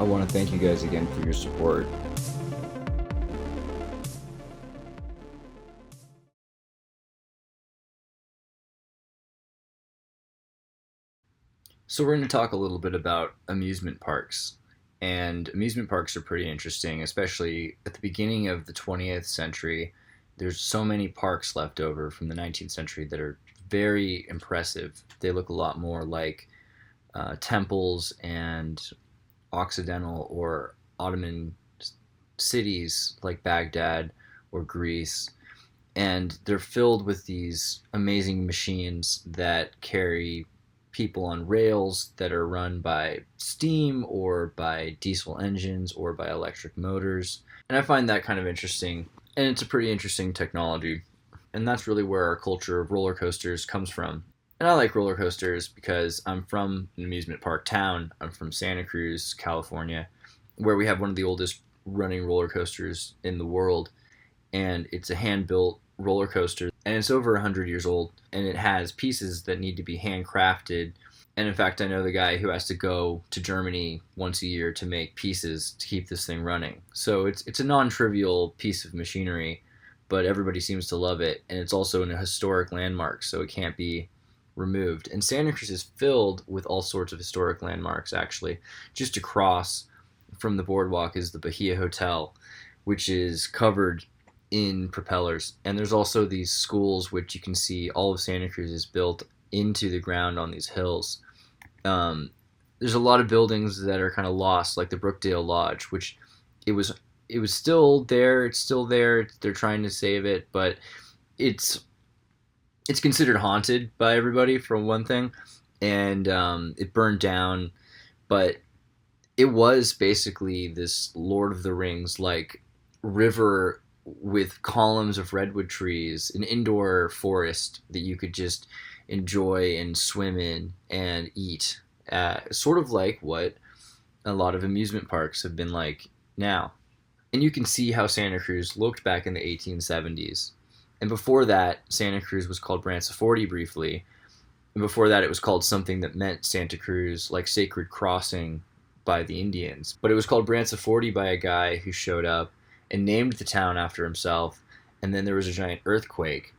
I want to thank you guys again for your support. So we're going to talk a little bit about amusement parks. And amusement parks are pretty interesting, especially at the beginning of the 20th century. There's so many parks left over from the 19th century that are very impressive. They look a lot more like temples and Occidental or Ottoman cities like Baghdad or Greece. And they're filled with these amazing machines that carry people on rails that are run by steam or by diesel engines or by electric motors. And I find that kind of interesting. And it's a pretty interesting technology. And that's really where our culture of roller coasters comes from. And I like roller coasters because I'm from an amusement park town. I'm from Santa Cruz, California, where we have one of the oldest running roller coasters in the world. And it's a hand built roller coaster, and it's over 100 years old, and it has pieces that need to be handcrafted. And in fact, I know the guy who has to go to Germany once a year to make pieces to keep this thing running. So it's a non-trivial piece of machinery, but everybody seems to love it, and it's also a historic landmark, so it can't be removed. And Santa Cruz is filled with all sorts of historic landmarks, actually. Just across from the boardwalk is the Bahia Hotel, which is covered in propellers. And there's also these schools which you can see all of Santa Cruz is built into the ground on these hills. Um, there's a lot of buildings that are kind of lost, like the Brookdale Lodge, which it was it was still there. It's still there. They're trying to save it, but it's it's considered haunted by everybody for one thing, and it burned down. But it was basically this Lord of the Rings like river with columns of redwood trees, an indoor forest that you could just enjoy and swim in and eat. Sort of like what a lot of amusement parks have been like now. And you can see how Santa Cruz looked back in the 1870s. And before that, Santa Cruz was called Branciforte briefly. And before that, it was called something that meant Santa Cruz, like Sacred Crossing by the Indians. But it was called Branciforte by a guy who showed up and named the town after himself. And then there was a giant earthquake.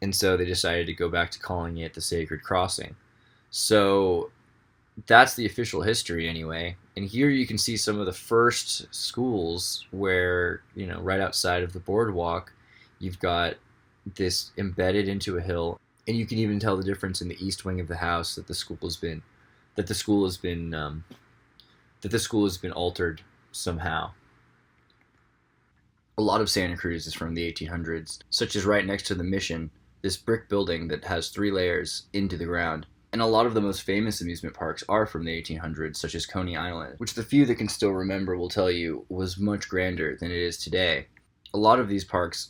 And so they decided to go back to calling it the Sacred Crossing. So that's the official history anyway. And here you can see some of the first schools where, right outside of the boardwalk, you've got this embedded into a hill. And you can even tell the difference in the east wing of the house that the school has been, that the school has been altered somehow. A lot of Santa Cruz is from the 1800s, such as right next to the Mission, this brick building that has 3 layers into the ground. And a lot of the most famous amusement parks are from the 1800s, such as Coney Island, which the few that can still remember will tell you was much grander than it is today. A lot of these parks,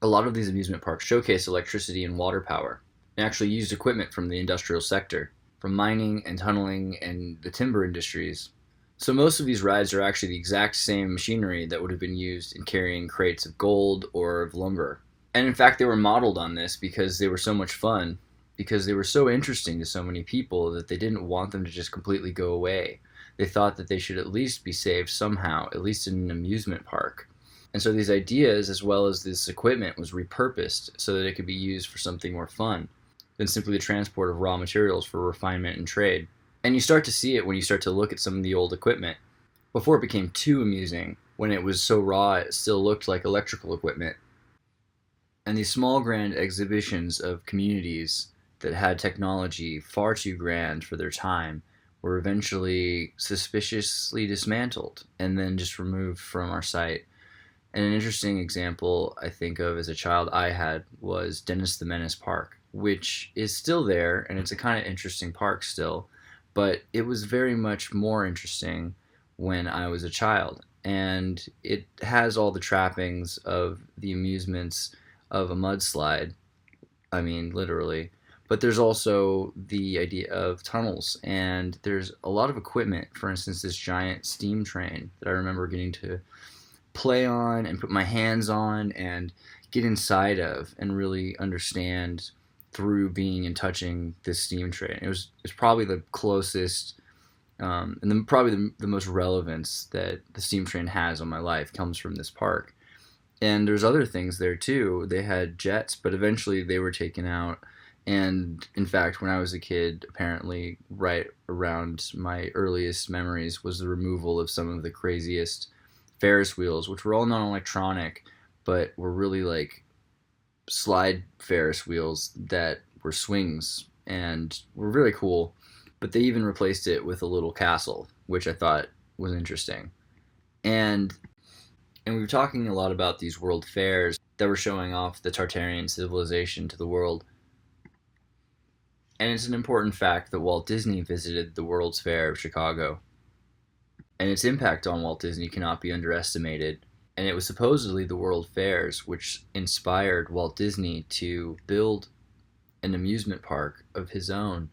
a lot of these amusement parks showcase electricity and water power, and actually used equipment from the industrial sector, from mining and tunneling and the timber industries. So most of these rides are actually the exact same machinery that would have been used in carrying crates of gold or of lumber. And in fact, they were modeled on this because they were so much fun, because they were so interesting to so many people that they didn't want them to just completely go away. They thought that they should at least be saved somehow, at least in an amusement park. And so these ideas, as well as this equipment, was repurposed so that it could be used for something more fun than simply the transport of raw materials for refinement and trade. And you start to see it when you start to look at some of the old equipment. Before it became too amusing, when it was so raw it still looked like electrical equipment. And these small grand exhibitions of communities that had technology far too grand for their time were eventually suspiciously dismantled and then just removed from our sight. And an interesting example I think of as a child I had was Dennis the Menace Park, which is still there, and it's a kind of interesting park still, but it was very much more interesting when I was a child. And it has all the trappings of the amusements of a mudslide. I mean, literally. But there's also the idea of tunnels, and there's a lot of equipment. For instance, this giant steam train that I remember getting to play on and put my hands on and get inside of and really understand through being and touching this steam train. It's probably the closest Probably the most relevance that the steam train has on my life comes from this park. And there's other things there too. They had jets, but eventually they were taken out. And in fact, when I was a kid, apparently right around my earliest memories was the removal of some of the craziest Ferris wheels, which were all non-electronic, but were really like slide Ferris wheels that were swings and were really cool. But they even replaced it with a little castle, which I thought was interesting. And we were talking a lot about these world fairs that were showing off the Tartarian civilization to the world. And it's an important fact that Walt Disney visited the World's Fair of Chicago. And its impact on Walt Disney cannot be underestimated. And it was supposedly the World Fairs which inspired Walt Disney to build an amusement park of his own.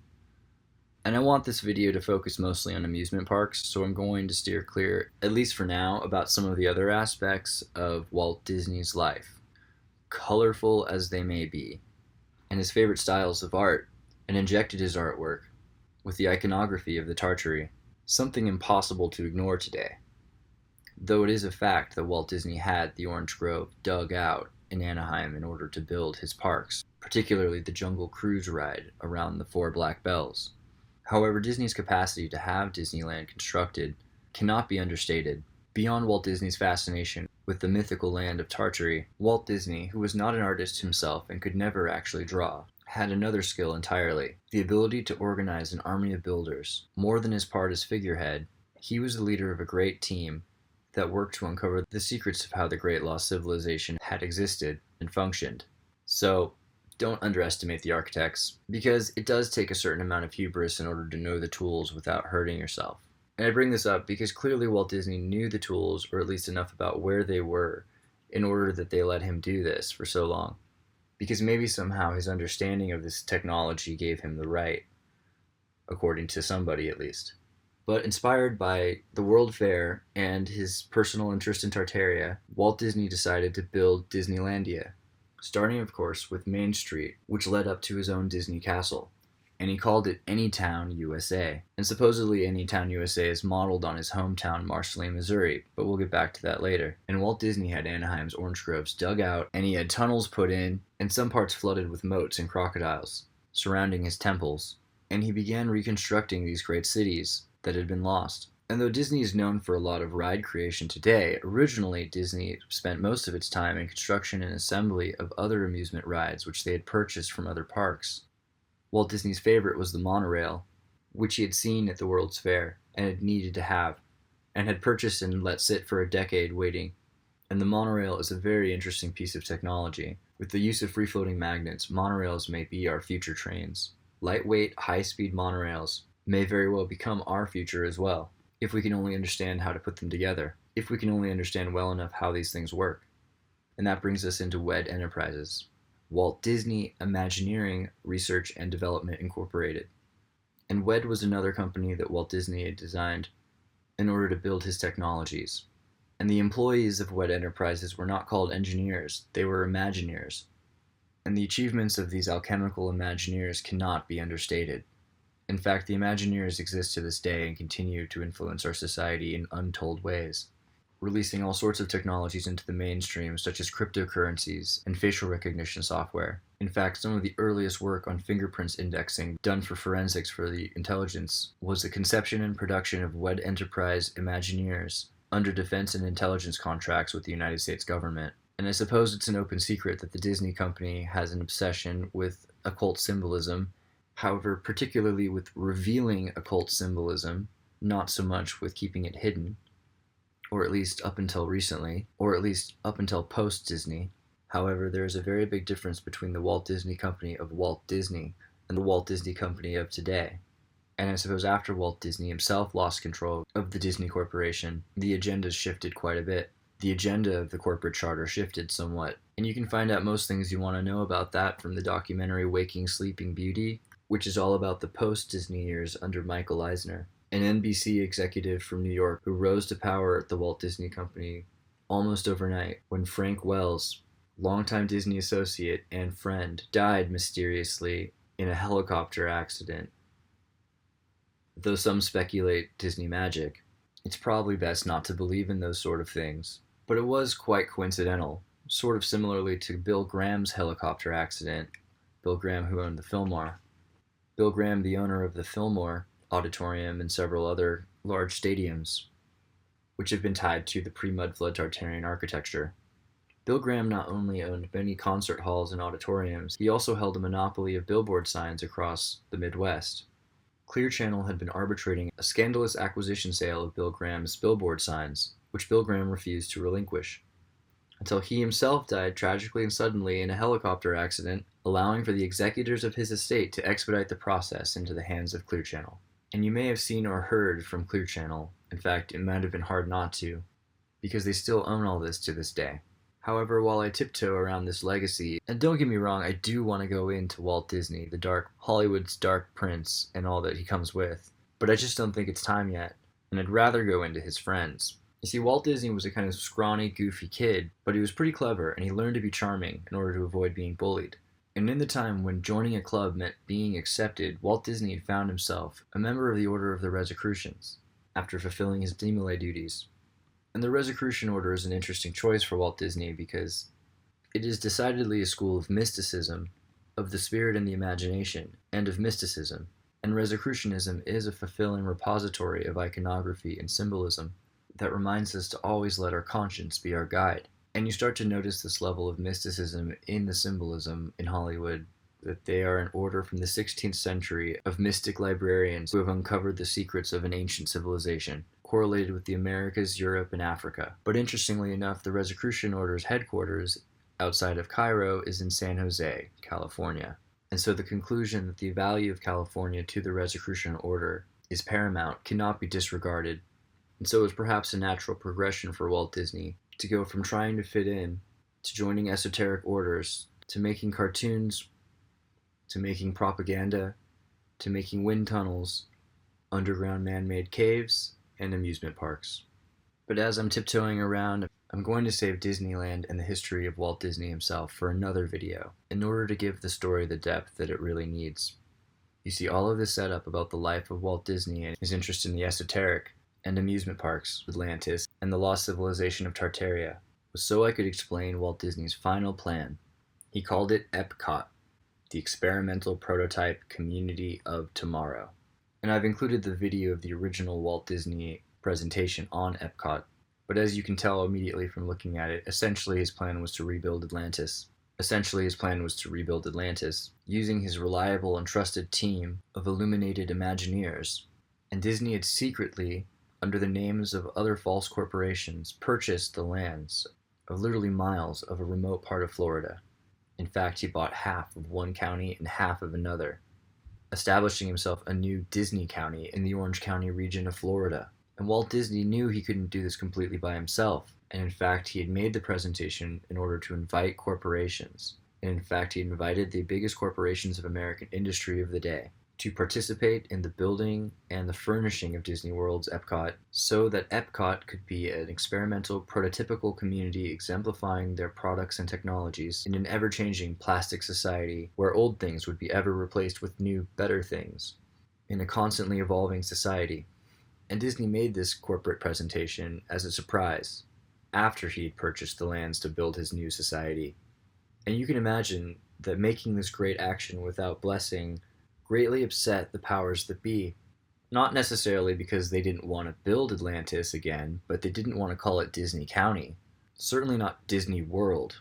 And I want this video to focus mostly on amusement parks, so I'm going to steer clear, at least for now, about some of the other aspects of Walt Disney's life, colorful as they may be, and his favorite styles of art, and injected his artwork with the iconography of the Tartary, something impossible to ignore today. Though it is a fact that Walt Disney had the Orange Grove dug out in Anaheim in order to build his parks, particularly the Jungle Cruise ride around the Four Black Bells. However, Disney's capacity to have Disneyland constructed cannot be understated. Beyond Walt Disney's fascination with the mythical land of Tartary, Walt Disney, who was not an artist himself and could never actually draw, had another skill entirely, the ability to organize an army of builders. More than his part as figurehead, he was the leader of a great team that worked to uncover the secrets of how the Great Lost Civilization had existed and functioned. So, don't underestimate the architects, because it does take a certain amount of hubris in order to know the tools without hurting yourself. And I bring this up because clearly Walt Disney knew the tools, or at least enough about where they were, in order that they let him do this for so long. Because maybe somehow his understanding of this technology gave him the right, according to somebody at least. But inspired by the World Fair and his personal interest in Tartaria, Walt Disney decided to build Disneylandia, starting of course with Main Street, which led up to his own Disney Castle. And he called it Anytown, USA. And supposedly Anytown, USA is modeled on his hometown, Marceline, Missouri, but we'll get back to that later. And Walt Disney had Anaheim's orange groves dug out, and he had tunnels put in, and some parts flooded with moats and crocodiles, surrounding his temples. And he began reconstructing these great cities that had been lost. And though Disney is known for a lot of ride creation today, originally Disney spent most of its time in construction and assembly of other amusement rides which they had purchased from other parks. Walt Disney's favorite was the monorail, which he had seen at the World's Fair and had needed to have, and had purchased and let sit for a decade waiting. And the monorail is a very interesting piece of technology. With the use of free-floating magnets, monorails may be our future trains. Lightweight, high-speed monorails may very well become our future as well, if we can only understand how to put them together, if we can only understand well enough how these things work. And that brings us into WED Enterprises, Walt Disney Imagineering Research and Development Incorporated. And WED was another company that Walt Disney had designed in order to build his technologies. And the employees of WED Enterprises were not called engineers, they were Imagineers. And the achievements of these alchemical Imagineers cannot be understated. In fact, the Imagineers exist to this day and continue to influence our society in untold ways, releasing all sorts of technologies into the mainstream, such as cryptocurrencies and facial recognition software. In fact, some of the earliest work on fingerprints indexing done for forensics for the intelligence was the conception and production of WED Enterprise Imagineers under defense and intelligence contracts with the United States government. And I suppose it's an open secret that the Disney company has an obsession with occult symbolism. However, particularly with revealing occult symbolism, not so much with keeping it hidden, or at least up until recently, or at least up until post-Disney. However, there is a very big difference between the Walt Disney Company of Walt Disney and the Walt Disney Company of today. And I suppose after Walt Disney himself lost control of the Disney Corporation, the agenda shifted quite a bit. The agenda of the corporate charter shifted somewhat. And you can find out most things you want to know about that from the documentary Waking Sleeping Beauty, which is all about the post-Disney years under Michael Eisner, an NBC executive from New York who rose to power at the Walt Disney Company almost overnight when Frank Wells, longtime Disney associate and friend, died mysteriously in a helicopter accident. Though some speculate Disney magic, it's probably best not to believe in those sort of things. But it was quite coincidental, sort of similarly to Bill Graham's helicopter accident. Bill Graham, who owned the Fillmore. Bill Graham, the owner of the Fillmore Auditorium and several other large stadiums, which have been tied to the pre-mud flood Tartarian architecture. Bill Graham not only owned many concert halls and auditoriums, he also held a monopoly of billboard signs across the Midwest. Clear Channel had been arbitrating a scandalous acquisition sale of Bill Graham's billboard signs, which Bill Graham refused to relinquish, until he himself died tragically and suddenly in a helicopter accident, allowing for the executors of his estate to expedite the process into the hands of Clear Channel. And you may have seen or heard from Clear Channel. In fact, it might have been hard not to, because they still own all this to this day. However, while I tiptoe around this legacy, and don't get me wrong, I do want to go into Walt Disney, Hollywood's dark prince, and all that he comes with, but I just don't think it's time yet, and I'd rather go into his friends. You see, Walt Disney was a kind of scrawny, goofy kid, but he was pretty clever, and he learned to be charming in order to avoid being bullied. And in the time when joining a club meant being accepted, Walt Disney had found himself a member of the Order of the Rosicrucians, after fulfilling his Demolay duties. And the Rosicrucian Order is an interesting choice for Walt Disney because it is decidedly a school of mysticism, of the spirit and the imagination, and of mysticism. And Rosicrucianism is a fulfilling repository of iconography and symbolism that reminds us to always let our conscience be our guide. And you start to notice this level of mysticism in the symbolism in Hollywood, that they are an order from the 16th century of mystic librarians who have uncovered the secrets of an ancient civilization, correlated with the Americas, Europe, and Africa. But interestingly enough, the Rosicrucian Order's headquarters outside of Cairo is in San Jose, California. And so the conclusion that the value of California to the Rosicrucian Order is paramount cannot be disregarded. And so it was perhaps a natural progression for Walt Disney to go from trying to fit in, to joining esoteric orders, to making cartoons, to making propaganda, to making wind tunnels, underground man-made caves, and amusement parks. But as I'm tiptoeing around, I'm going to save Disneyland and the history of Walt Disney himself for another video, in order to give the story the depth that it really needs. You see, all of this setup about the life of Walt Disney and his interest in the esoteric and amusement parks, Atlantis, and the lost civilization of Tartaria was so I could explain Walt Disney's final plan. He called it Epcot, the Experimental Prototype Community of Tomorrow. And I've included the video of the original Walt Disney presentation on Epcot, but as you can tell immediately from looking at it, essentially his plan was to rebuild Atlantis. Using his reliable and trusted team of illuminated Imagineers. And Disney had secretly, under the names of other false corporations, purchased the lands of literally miles of a remote part of Florida. In fact, he bought half of one county and half of another, establishing himself a new Disney County in the Orange County region of Florida. And Walt Disney knew he couldn't do this completely by himself, and in fact he had made the presentation in order to invite corporations. And in fact he invited the biggest corporations of American industry of the day to participate in the building and the furnishing of Disney World's Epcot, so that Epcot could be an experimental, prototypical community exemplifying their products and technologies in an ever-changing plastic society where old things would be ever replaced with new, better things, in a constantly evolving society. And Disney made this corporate presentation as a surprise, after he had purchased the lands to build his new society. And you can imagine that making this great action without blessing greatly upset the powers that be. Not necessarily because they didn't want to build Atlantis again, but they didn't want to call it Disney County. Certainly not Disney World.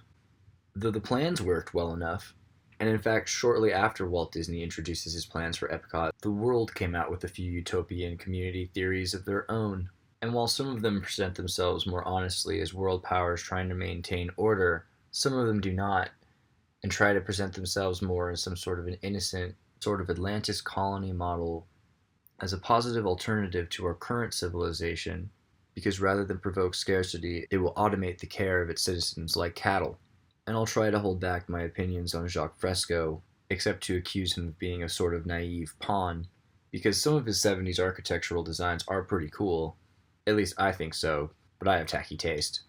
Though the plans worked well enough, and in fact shortly after Walt Disney introduces his plans for Epcot, the world came out with a few utopian community theories of their own. And while some of them present themselves more honestly as world powers trying to maintain order, some of them do not, and try to present themselves more as some sort of an innocent, sort of Atlantis colony model as a positive alternative to our current civilization, because rather than provoke scarcity, it will automate the care of its citizens like cattle. And I'll try to hold back my opinions on Jacques Fresco, except to accuse him of being a sort of naive pawn, because some of his 70s architectural designs are pretty cool. At least I think so, but I have tacky taste.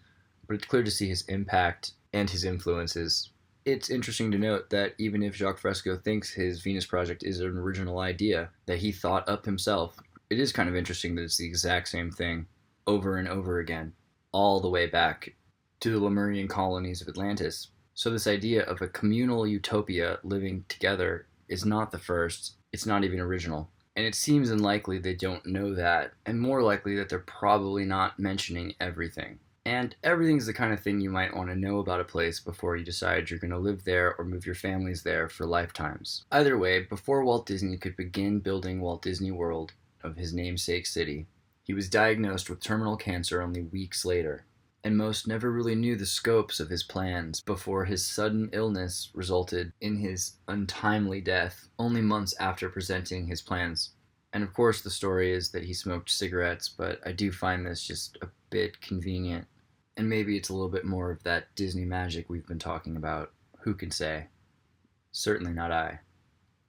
But it's clear to see his impact and his influences. It's interesting to note that even if Jacques Fresco thinks his Venus project is an original idea that he thought up himself, It is kind of interesting that it's the exact same thing over and over again, all the way back to the Lemurian colonies of Atlantis. So this idea of a communal utopia living together is not the first, it's not even original. And it seems unlikely they don't know that, and more likely that they're probably not mentioning everything. And everything's the kind of thing you might want to know about a place before you decide you're going to live there or move your families there for lifetimes. Either way, before Walt Disney could begin building Walt Disney World of his namesake city, he was diagnosed with terminal cancer only weeks later, and most never really knew the scopes of his plans before his sudden illness resulted in his untimely death only months after presenting his plans. And of course the story is that he smoked cigarettes, but I do find this just a bit convenient. And maybe it's a little bit more of that Disney magic we've been talking about. Who can say? Certainly not I.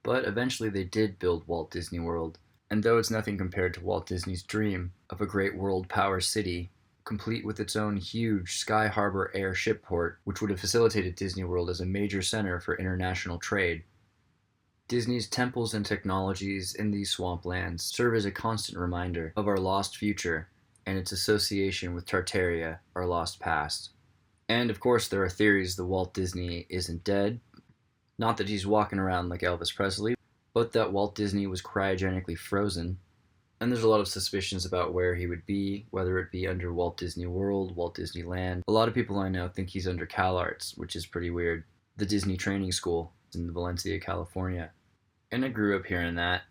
But eventually they did build Walt Disney World, and though it's nothing compared to Walt Disney's dream of a great world power city, complete with its own huge Sky Harbor airship port, which would have facilitated Disney World as a major center for international trade, Disney's temples and technologies in these swamplands serve as a constant reminder of our lost future and its association with Tartaria, our lost past. And of course there are theories that Walt Disney isn't dead, not that he's walking around like Elvis Presley, but that Walt Disney was cryogenically frozen. And there's a lot of suspicions about where he would be, whether it be under Walt Disney World, Walt Disneyland. A lot of people I know think he's under CalArts, which is pretty weird. The Disney Training School in Valencia, California. And I grew up hearing that,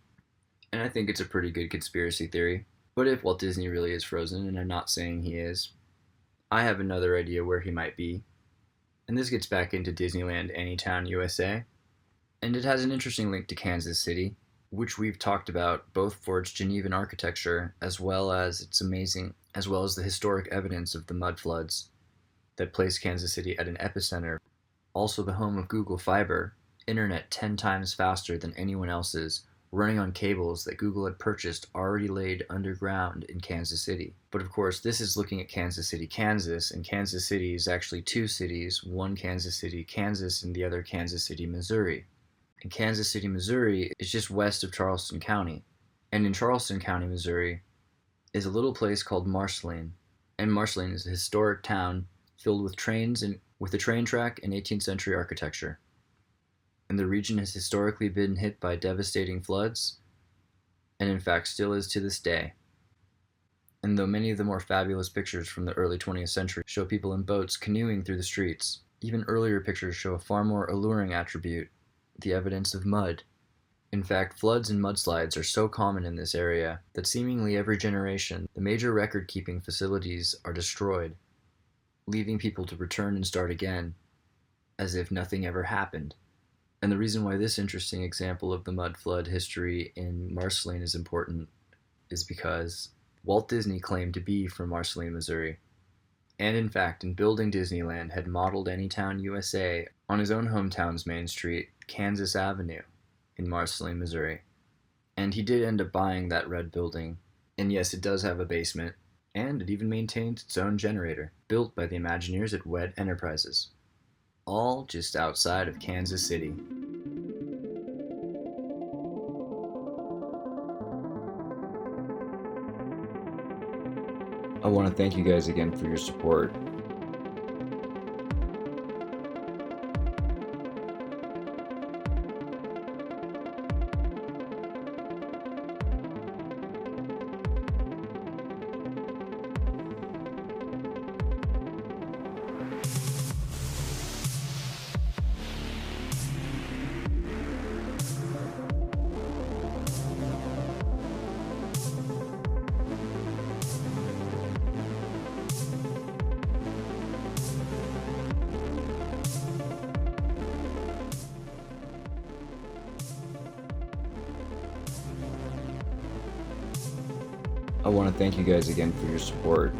and I think it's a pretty good conspiracy theory. But if Walt Disney really is frozen, and I'm not saying he is, I have another idea where he might be. And this gets back into Disneyland Anytown, USA. And it has an interesting link to Kansas City, which we've talked about both for its Genevan architecture as well as the historic evidence of the mud floods that placed Kansas City at an epicenter. Also the home of Google Fiber, internet 10 times faster than anyone else's, running on cables that Google had purchased already laid underground in Kansas City. But of course, this is looking at Kansas City, Kansas, and Kansas City is actually two cities, one Kansas City, Kansas, and the other Kansas City, Missouri. And Kansas City, Missouri is just west of Charleston County. And in Charleston County, Missouri, is a little place called Marceline. And Marceline is a historic town filled with trains and with a train track and 18th century architecture. And the region has historically been hit by devastating floods, and in fact still is to this day. And though many of the more fabulous pictures from the early 20th century show people in boats canoeing through the streets, even earlier pictures show a far more alluring attribute, the evidence of mud. In fact, floods and mudslides are so common in this area that seemingly every generation, the major record-keeping facilities are destroyed, leaving people to return and start again, as if nothing ever happened. And the reason why this interesting example of the mud flood history in Marceline is important is because Walt Disney claimed to be from Marceline, Missouri, and in fact, in building Disneyland, had modeled Anytown, USA on his own hometown's main street, Kansas Avenue, in Marceline, Missouri. And he did end up buying that red building, and yes, it does have a basement, and it even maintains its own generator, built by the Imagineers at WED Enterprises. All just outside of Kansas City. I want to thank you guys again for your support. I want to thank you guys again for your support.